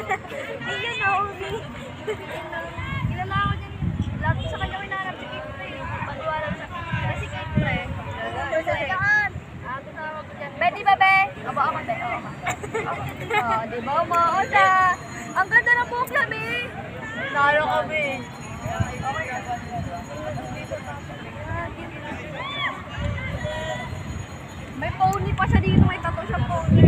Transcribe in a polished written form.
Iyan na, Umi. Kilala ako dyan. Lagi sa kanya winarap si Kate Pre. Paniwala siya. Kasi Kate Pre. Saan? Tumawag ko dyan. Be, di ba, Be? Aba, ako, Be. Oo, di ba? Umoo siya. Ang ganda ng buhok niya, Be. Nalo kami. May pony pa siya dito. May tattoo siyang pony.